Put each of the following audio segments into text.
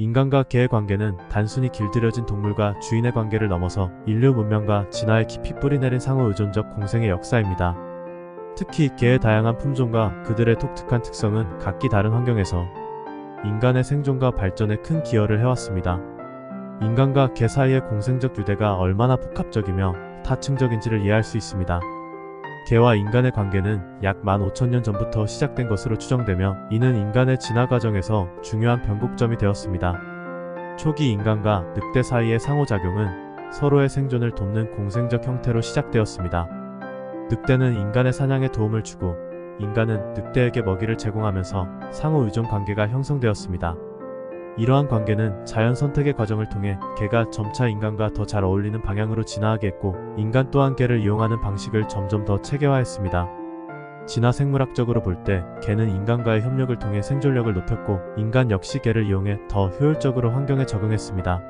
인간과 개의 관계는 단순히 길들여진 동물과 주인의 관계를 넘어서 인류 문명과 진화에 깊이 뿌리내린 상호 의존적 공생의 역사입니다. 특히 개의 다양한 품종과 그들의 독특한 특성은 각기 다른 환경에서 인간의 생존과 발전에 큰 기여를 해왔습니다. 인간과 개 사이의 공생적 유대가 얼마나 복합적이며 다층적인지를 이해할 수 있습니다. 개와 인간의 관계는 약 15,000년 전부터 시작된 것으로 추정되며 이는 인간의 진화 과정에서 중요한 변곡점이 되었습니다. 초기 인간과 늑대 사이의 상호작용은 서로의 생존을 돕는 공생적 형태로 시작되었습니다. 늑대는 인간의 사냥에 도움을 주고 인간은 늑대에게 먹이를 제공하면서 상호 의존 관계가 형성되었습니다. 이러한 관계는 자연 선택의 과정을 통해 개가 점차 인간과 더 잘 어울리는 방향으로 진화하게 했고 인간 또한 개를 이용하는 방식을 점점 더 체계화했습니다. 진화 생물학적으로 볼 때 개는 인간과의 협력을 통해 생존력을 높였고 인간 역시 개를 이용해 더 효율적으로 환경에 적응했습니다.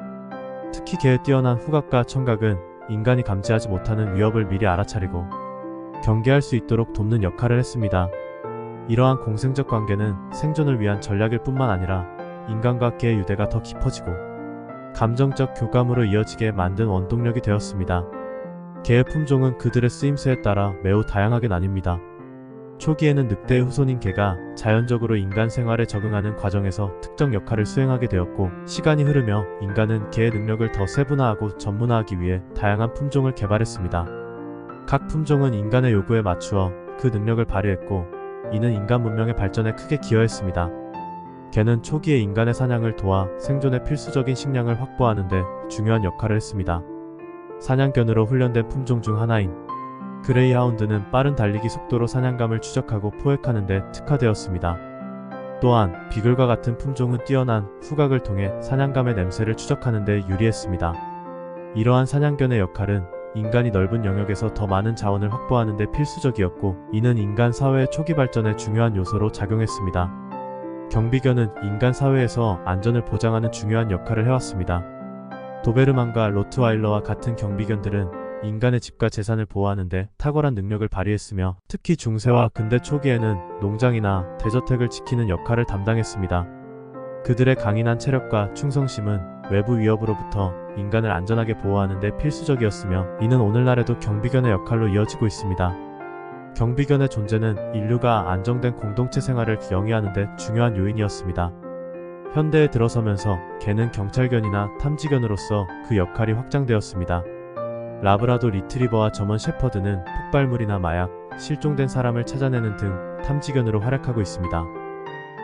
특히 개의 뛰어난 후각과 청각은 인간이 감지하지 못하는 위협을 미리 알아차리고 경계할 수 있도록 돕는 역할을 했습니다. 이러한 공생적 관계는 생존을 위한 전략일 뿐만 아니라 인간과 개의 유대가 더 깊어지고 감정적 교감으로 이어지게 만든 원동력이 되었습니다. 개의 품종은 그들의 쓰임새에 따라 매우 다양하게 나뉩니다. 초기에는 늑대의 후손인 개가 자연적으로 인간 생활에 적응하는 과정에서 특정 역할을 수행하게 되었고 시간이 흐르며 인간은 개의 능력을 더 세분화하고 전문화하기 위해 다양한 품종을 개발했습니다. 각 품종은 인간의 요구에 맞추어 그 능력을 발휘했고 이는 인간 문명의 발전에 크게 기여했습니다. 개는 초기에 인간의 사냥을 도와 생존에 필수적인 식량을 확보하는 데 중요한 역할을 했습니다. 사냥견으로 훈련된 품종 중 하나인 그레이하운드는 빠른 달리기 속도로 사냥감을 추적하고 포획하는 데 특화되었습니다. 또한 비글과 같은 품종은 뛰어난 후각을 통해 사냥감의 냄새를 추적하는 데 유리했습니다. 이러한 사냥견의 역할은 인간이 넓은 영역에서 더 많은 자원을 확보하는 데 필수적이었고 이는 인간 사회의 초기 발전에 중요한 요소로 작용했습니다. 경비견은 인간 사회에서 안전을 보장하는 중요한 역할을 해왔습니다. 도베르만과 로트와일러와 같은 경비견들은 인간의 집과 재산을 보호하는 데 탁월한 능력을 발휘했으며 특히 중세와 근대 초기에는 농장이나 대저택을 지키는 역할을 담당했습니다. 그들의 강인한 체력과 충성심은 외부 위협으로부터 인간을 안전하게 보호하는 데 필수적이었으며 이는 오늘날에도 경비견의 역할로 이어지고 있습니다. 경비견의 존재는 인류가 안정된 공동체 생활을 영위하는 데 중요한 요인이었습니다. 현대에 들어서면서 개는 경찰견이나 탐지견으로서 그 역할이 확장되었습니다. 라브라도 리트리버와 저먼 셰퍼드는 폭발물이나 마약, 실종된 사람을 찾아내는 등 탐지견으로 활약하고 있습니다.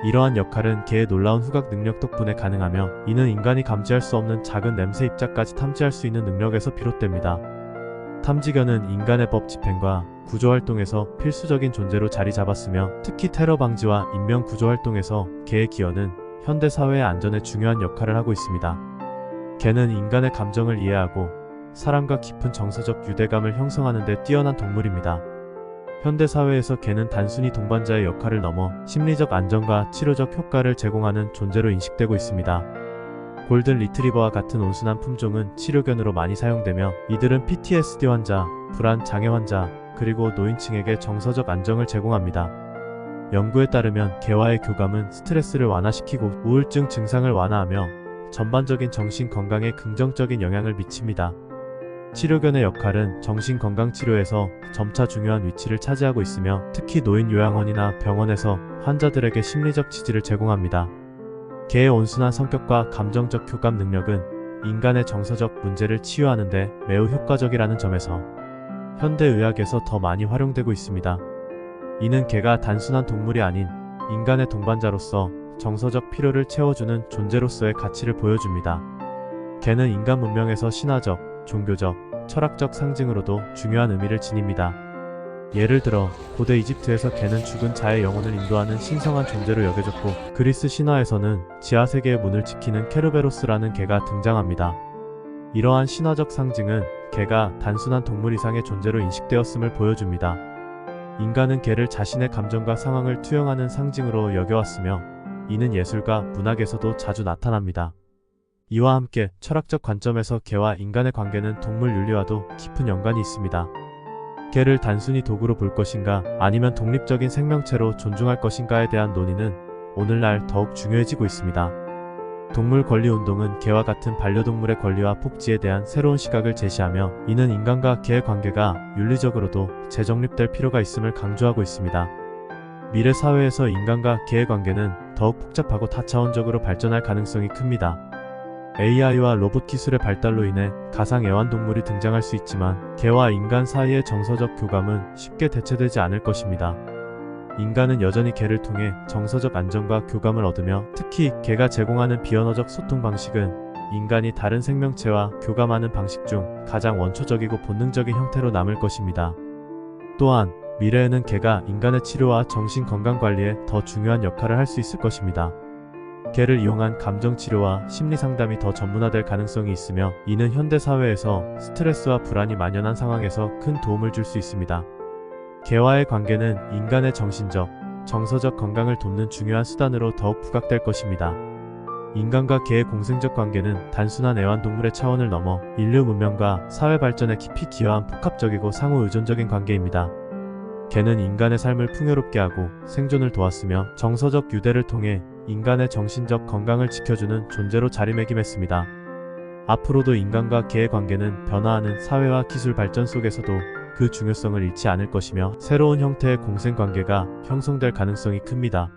이러한 역할은 개의 놀라운 후각 능력 덕분에 가능하며 이는 인간이 감지할 수 없는 작은 냄새 입자까지 탐지할 수 있는 능력에서 비롯됩니다. 탐지견은 인간의 법 집행과 구조활동에서 필수적인 존재로 자리 잡았으며 특히 테러 방지와 인명 구조활동에서 개의 기여는 현대 사회의 안전에 중요한 역할을 하고 있습니다. 개는 인간의 감정을 이해하고 사람과 깊은 정서적 유대감을 형성하는 데 뛰어난 동물입니다. 현대 사회에서 개는 단순히 동반자의 역할을 넘어 심리적 안정과 치료적 효과를 제공하는 존재로 인식되고 있습니다. 골든 리트리버와 같은 온순한 품종은 치료견으로 많이 사용되며 이들은 PTSD 환자, 불안 장애 환자, 그리고 노인층에게 정서적 안정을 제공합니다. 연구에 따르면 개와의 교감은 스트레스를 완화시키고 우울증 증상을 완화하며 전반적인 정신 건강에 긍정적인 영향을 미칩니다. 치료견의 역할은 정신건강치료에서 점차 중요한 위치를 차지하고 있으며 특히 노인요양원이나 병원에서 환자들에게 심리적 지지를 제공합니다. 개의 온순한 성격과 감정적 교감 능력은 인간의 정서적 문제를 치유하는 데 매우 효과적이라는 점에서 현대의학에서 더 많이 활용되고 있습니다. 이는 개가 단순한 동물이 아닌 인간의 동반자로서 정서적 필요를 채워주는 존재로서의 가치를 보여줍니다. 개는 인간 문명에서 신화적, 종교적, 철학적 상징으로도 중요한 의미를 지닙니다. 예를 들어 고대 이집트에서 개는 죽은 자의 영혼을 인도하는 신성한 존재로 여겨졌고 그리스 신화에서는 지하세계의 문을 지키는 케르베로스라는 개가 등장합니다. 이러한 신화적 상징은 개가 단순한 동물 이상의 존재로 인식되었음을 보여줍니다. 인간은 개를 자신의 감정과 상황을 투영하는 상징으로 여겨왔으며 이는 예술과 문학에서도 자주 나타납니다. 이와 함께 철학적 관점에서 개와 인간의 관계는 동물 윤리와도 깊은 연관이 있습니다. 개를 단순히 도구로 볼 것인가 아니면 독립적인 생명체로 존중할 것인가에 대한 논의는 오늘날 더욱 중요해지고 있습니다. 동물 권리 운동은 개와 같은 반려동물의 권리와 복지에 대한 새로운 시각을 제시하며, 이는 인간과 개의 관계가 윤리적으로도 재정립될 필요가 있음을 강조하고 있습니다. 미래 사회에서 인간과 개의 관계는 더욱 복잡하고 다차원적으로 발전할 가능성이 큽니다. AI와 로봇 기술의 발달로 인해 가상 애완동물이 등장할 수 있지만, 개와 인간 사이의 정서적 교감은 쉽게 대체되지 않을 것입니다. 인간은 여전히 개를 통해 정서적 안정과 교감을 얻으며, 특히 개가 제공하는 비언어적 소통 방식은 인간이 다른 생명체와 교감하는 방식 중 가장 원초적이고 본능적인 형태로 남을 것입니다. 또한 미래에는 개가 인간의 치료와 정신 건강 관리에 더 중요한 역할을 할 수 있을 것입니다. 개를 이용한 감정 치료와 심리 상담이 더 전문화될 가능성이 있으며, 이는 현대 사회에서 스트레스와 불안이 만연한 상황에서 큰 도움을 줄 수 있습니다. 개와의 관계는 인간의 정신적, 정서적 건강을 돕는 중요한 수단으로 더욱 부각될 것입니다. 인간과 개의 공생적 관계는 단순한 애완동물의 차원을 넘어 인류 문명과 사회 발전에 깊이 기여한 복합적이고 상호 의존적인 관계입니다. 개는 인간의 삶을 풍요롭게 하고 생존을 도왔으며, 정서적 유대를 통해 인간의 정신적 건강을 지켜주는 존재로 자리매김했습니다. 앞으로도 인간과 개의 관계는 변화하는 사회와 기술 발전 속에서도 그 중요성을 잃지 않을 것이며, 새로운 형태의 공생관계가 형성될 가능성이 큽니다.